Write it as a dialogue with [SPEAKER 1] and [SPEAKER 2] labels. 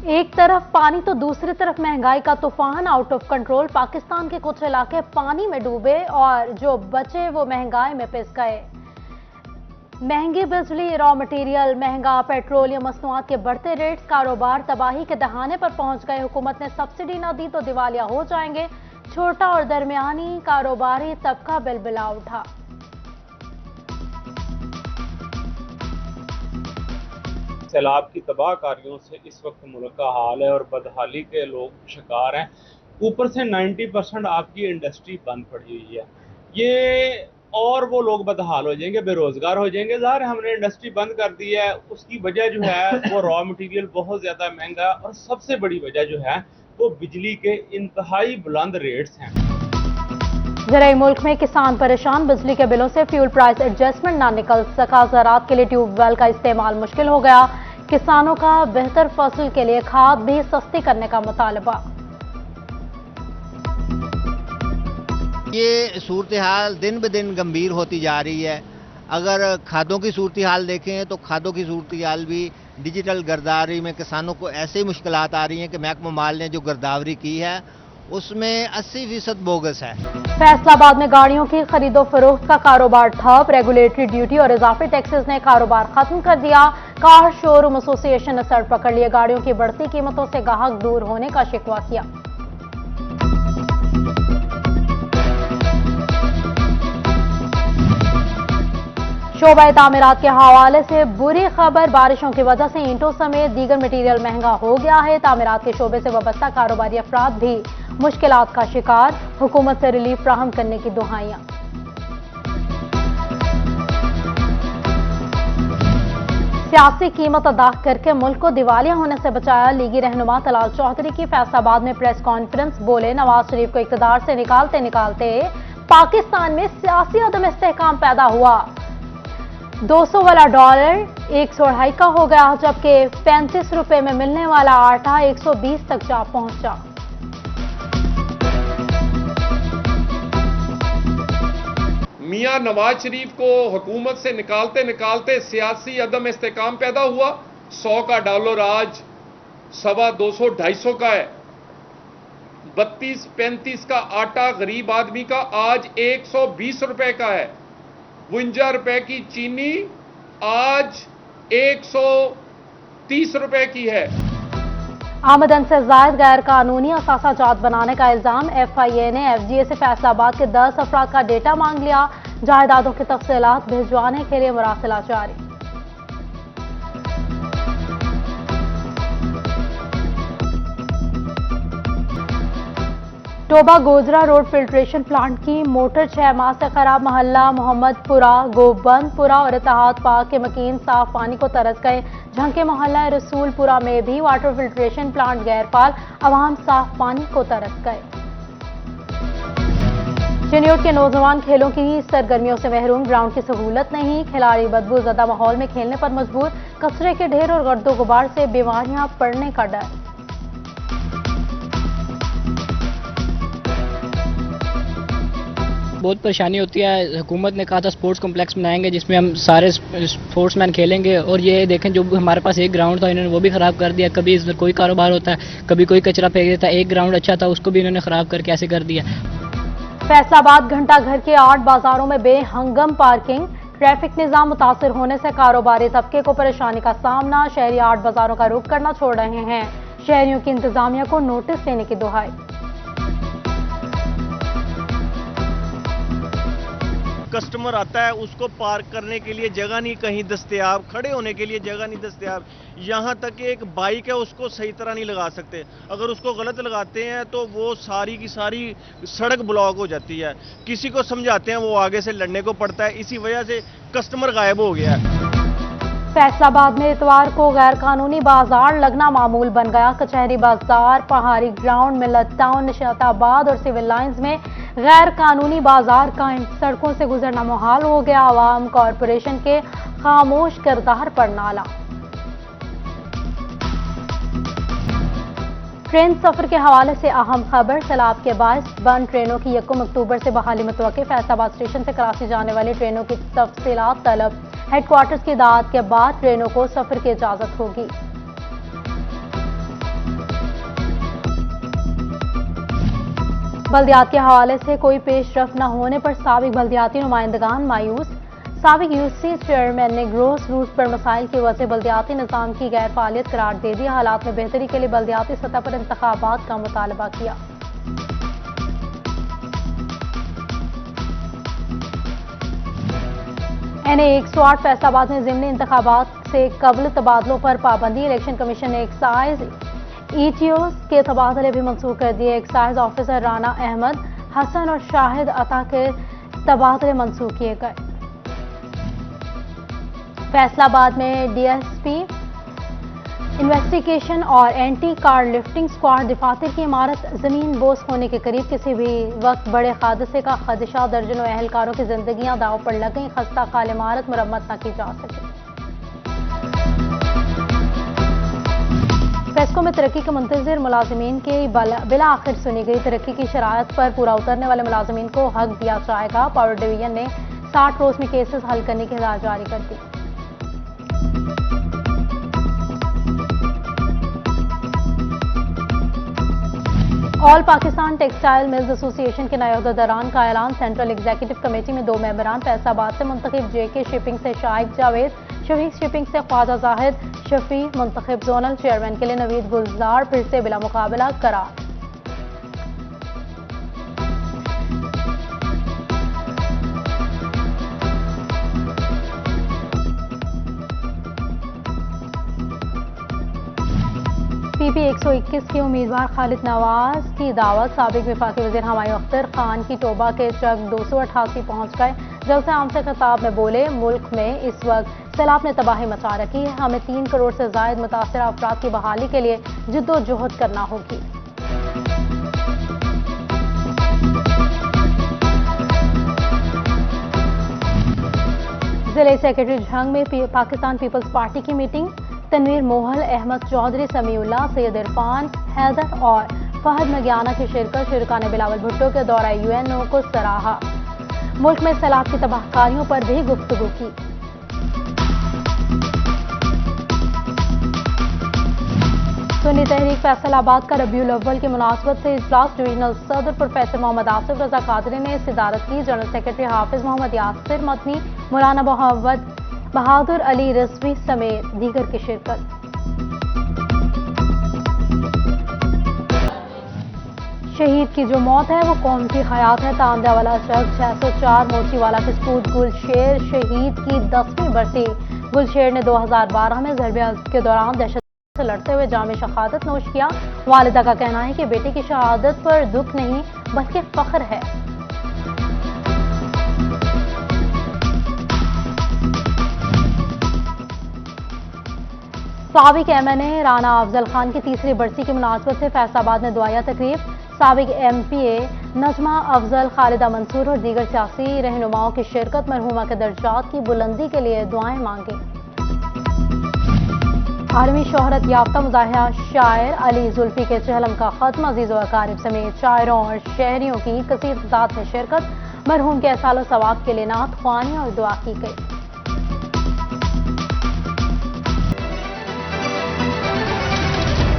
[SPEAKER 1] एक तरफ पानी तो दूसरी तरफ महंगाई का तूफान आउट ऑफ कंट्रोल। पाकिस्तान के कुछ इलाके पानी में डूबे और जो बचे वो महंगाई में पिस गए। महंगी बिजली, रॉ मटेरियल महंगा, पेट्रोलियम मसनूआत के बढ़ते रेट्स, कारोबार तबाही के दहाने पर पहुंच गए। हुकूमत ने सब्सिडी न दी तो दिवालिया हो जाएंगे। छोटा और दरमियानी कारोबारी तबका बिलबिला उठा।
[SPEAKER 2] सैलाब की तबाहकारियों से इस वक्त मुल्क का हाल है और बदहाली के लोग शिकार हैं। ऊपर से 90% आपकी इंडस्ट्री बंद पड़ी हुई है। ये और वो लोग बदहाल हो जाएंगे, बेरोजगार हो जाएंगे। ज़ाहिर है हमने इंडस्ट्री बंद कर दी है, उसकी वजह जो है वो रॉ मटेरियल बहुत ज़्यादा महंगा, और सबसे बड़ी वजह जो है वो बिजली के इंतहाई बुलंद रेट्स हैं।
[SPEAKER 1] ज़राए मुल्क में किसान परेशान, बिजली के बिलों से फ्यूल प्राइस एडजस्टमेंट ना निकल सका। ज़राअत के लिए ट्यूबवेल का इस्तेमाल मुश्किल हो गया। किसानों का बेहतर फसल के लिए खाद भी सस्ती करने का मुतालबा।
[SPEAKER 3] ये सूरत हाल दिन ब दिन गंभीर होती जा रही है। अगर खादों की सूरत हाल देखें तो खादों की सूरत हाल भी डिजिटल गिरदावरी में किसानों को ऐसे मुश्किलात आ रही हैं कि महकमा माल ने जो गिरदावरी की है उसमें 80% बोगस है।
[SPEAKER 1] फैसलाबाद में गाड़ियों की खरीदो फरोख्त का कारोबार ठप। रेगुलेटरी ड्यूटी और इजाफी टैक्सेस ने कारोबार खत्म कर दिया। कार शोरूम एसोसिएशन ने सर पकड़ लिए। गाड़ियों की बढ़ती कीमतों से ग्राहक दूर होने का शिकवा किया। शोबा तामीरात के हवाले से बुरी खबर। बारिशों की वजह से ईंटों समेत दीगर मटीरियल महंगा हो गया है। तामीरात के शोबे से वाबस्ता कारोबारी अफराद भी मुश्किलात का शिकार। हुकूमत से रिलीफ फ्राहम करने की दुहाइयां। सियासी कीमत अदा करके मुल्क को दिवालिया होने से बचाया। लीगी रहनुमा तलाल चौधरी की फैसलाबाद में प्रेस कॉन्फ्रेंस। बोले, नवाज शरीफ को इक़्तिदार से निकालते निकालते पाकिस्तान में सियासी अदम इस्तेहकाम पैदा हुआ। 200 वाला डॉलर 102 का हो गया, जबकि 35 रुपए में मिलने वाला आटा 120 तक जा पहुंचा।
[SPEAKER 4] मियां नवाज शरीफ को हुकूमत से निकालते निकालते सियासी अदम इस्तेहकाम पैदा हुआ। 100 का डॉलर आज 250, 250 का है। 32-35 का आटा गरीब आदमी का आज 120 रुपए का है। 52 रुपए की चीनी आज 130 रुपए की है।
[SPEAKER 1] आमदन से जायद गैर कानूनी असासा जात बनाने का इल्जाम। FIA ने FGA से फैसलाबाद के 10 अफराद का डेटा मांग लिया। जायदादों की तफसीलात भिजवाने के लिए मुरासिला जारी। Toba Gojra road filtration plant की मोटर 6 माह से खराब। मोहल्ला मोहम्मदपुरा, गोबंदपुरा और इत्तेहाद पार्क के मकीन साफ पानी को तरस गए। झंके मोहल्ला रसूलपुरा में भी वाटर फिल्ट्रेशन प्लांट गैरफाल। अवाम साफ पानी को तरस गए। चिन्योट के नौजवान खेलों की सरगर्मियों से महरूम। ग्राउंड की सहूलत नहीं। खिलाड़ी बदबूजदा माहौल में खेलने पर मजबूर। कचरे के ढेर और गर्दो गुबार से बीमारियां पड़ने का डर।
[SPEAKER 5] बहुत परेशानी होती है। हुकूमत ने कहा था स्पोर्ट्स कॉम्प्लेक्स बनाएंगे जिसमें हम सारे स्पोर्ट्समैन खेलेंगे, और ये देखें जो हमारे पास एक ग्राउंड था इन्होंने वो भी ख़राब कर दिया। कभी इधर कोई कारोबार होता है, कभी कोई कचरा फेंक देता है। एक ग्राउंड अच्छा था उसको भी इन्होंने ख़राब करके ऐसे कर दिया।
[SPEAKER 1] फैसलाबाद घंटा घर के 8 बाजारों में बेहंगम पार्किंग। ट्रैफिक निजाम मुतासर होने से कारोबारी तबके को परेशानी का सामना। शहरी 8 बाजारों का रुख करना छोड़ रहे हैं। शहरियों की इंतजामिया को नोटिस देने की दुहाई।
[SPEAKER 6] कस्टमर आता है उसको पार्क करने के लिए जगह नहीं कहीं दस्तयाब, खड़े होने के लिए जगह नहीं दस्तयाब। यहाँ तक कि एक बाइक है उसको सही तरह नहीं लगा सकते। अगर उसको गलत लगाते हैं तो वो सारी की सारी सड़क ब्लॉक हो जाती है। किसी को समझाते हैं वो आगे से लड़ने को पड़ता है। इसी वजह से कस्टमर गायब हो गया है।
[SPEAKER 1] फैसलाबाद में इतवार को गैर कानूनी बाजार लगना मामूल बन गया। कचहरी बाजार, पहाड़ी ग्राउंड, मिलत टाउन, निशाताबाद और सिविल लाइंस में गैर कानूनी बाजार कायम। सड़कों से गुजरना मुहाल हो गया। आवाम कॉरपोरेशन के खामोश किरदार पर नाला। ट्रेन सफर के हवाले से अहम खबर। सैलाब के बायस बंद ट्रेनों की 1 अक्टूबर से बहाली मुतवक्किल। फैसलाबाद स्टेशन से कराची जाने वाली ट्रेनों की तफसीलात तलब। हेडक्वार्टर्स की दाद के बाद ट्रेनों को सफर की इजाजत होगी। बल्दियात के हवाले से कोई पेशरफ न होने पर साबिक बल्दियाती नुमाइंदगान मायूस। साबिक यूसी चेयरमैन ने ग्रोस रूट पर मसाइल की वजह से बल्दियाती निज़ाम की गैर फालियत करार दे दी। हालात में बेहतरी के लिए बल्दियाती सतह पर इंतखाबात का मुतालबा किया। NA 108 फैसलाबाद में ज़िमनी इंतखाबात से कबल तबादलों पर पाबंदी। इलेक्शन कमीशन ने एक्साइज ETOs के तबादले भी मंसूख कर दिए। एक्साइज ऑफिसर राना अहमद हसन और शाहिद अता के तबादले मंसूख किए गए। फैसलाबाद में DSP इन्वेस्टिगेशन और एंटी कार लिफ्टिंग स्क्वाड दफातर की इमारत जमीन बोस होने के करीब। किसी भी वक्त बड़े हादसे का खदशा। दर्जनों अहलकारों की जिंदगियां दाव पर लग गई। खस्ता खाल इमारत मुरम्मत न की जा सकी। फेस्को में तरक्की के मुंतजिर मुलाजिमीन की बिला आखिर सुनी गई। तरक्की की शराइत पर पूरा उतरने वाले मुलाजिमीन को हक दिया जाएगा। पावर डिवीजन ने 60 रोज में केसेस हल करने की हिदायत जारी कर दी। All Pakistan textile mills association के नए अहदेदारान का ऐलान। सेंट्रल एग्जीक्यूटिव कमेटी में 2 मेंबरान। फैसलाबाद से मुंतखब JK शिपिंग से शाइक जावेद, शफीक शिपिंग से ख्वाजा जाहिद शफी मुंतखब। जोनल चेयरमैन के लिए नवीद गुलजार फिर से बिला मुकाबला करार। PP 121 के उम्मीदवार खालिद नवाज की दावत। साबिक वफाकी वज़ीर हुमायूं अख्तर खान की टोबा के ट्रक 288 पहुंच गए। जलसे आम से खिताब में बोले, मुल्क में इस वक्त सैलाब ने तबाही मचा रखी है। हमें 3 करोड़ से जायद मुतासरा अफराद की बहाली के लिए जिद्दोजहद करना होगी। जिले सेक्रेटरी झंग में पाकिस्तान पीपल्स पार्टी की मीटिंग। तनवीर मोहल, अहमद चौधरी, समीउल्लाह, सैयद इरफान हैदर और फहद मगियाना की शिरकत। शुरका ने बिलावल भुट्टो के दौरा UNO को सराहा। मुल्क में सैलाब की तबाहकारियों पर भी गुफ्तगू की। सुन्नी तहरीक फैसलाबाद का रबीउल अव्वल की मुनासबत से इजलास। डिवीजनल सदर प्रोफेसर मोहम्मद आसिफ रजा कादरी ने सिदारत की। जनरल सेक्रेटरी हाफिज मोहम्मद यासिर मदनी, मौलाना मोहम्मद बहादुर अली रिजवी समेत दीगर की शिरकत। शहीद की जो मौत है वो कौम की हयात है। तांदावाला चक 604 मोचीवाला के सपूत गुलशेर शहीद की 10वीं बरसी। गुलशेर ने 2012 में ज़रबे के दौरान दहशत से लड़ते हुए जामे शहादत नोश किया। वालिदा का कहना है कि बेटे की शहादत पर दुख नहीं बल्कि फख्र है। साबिक MNA राना अफजल खान की 3री बरसी की मुनासबत से फैसलाबाद में दुआया तकरीब। साबिक MPA नजमा अफजल, खालिदा मंसूर और दीगर सियासी रहनुमाओं की शिरकत। मरहूमा के दर्जात की बुलंदी के लिए दुआएं मांगी। आलमी शोहरत याफ्ता मुजाहिया शायर अली जुल्फी के चहलम का खत्म। अजीज़ो अकारिब समेत शायरों और शहरियों की कसीर तादाद में शिरकत। मरहूम के एहसाल सवाब के लिए नात ख्वानी और दुआ की गई।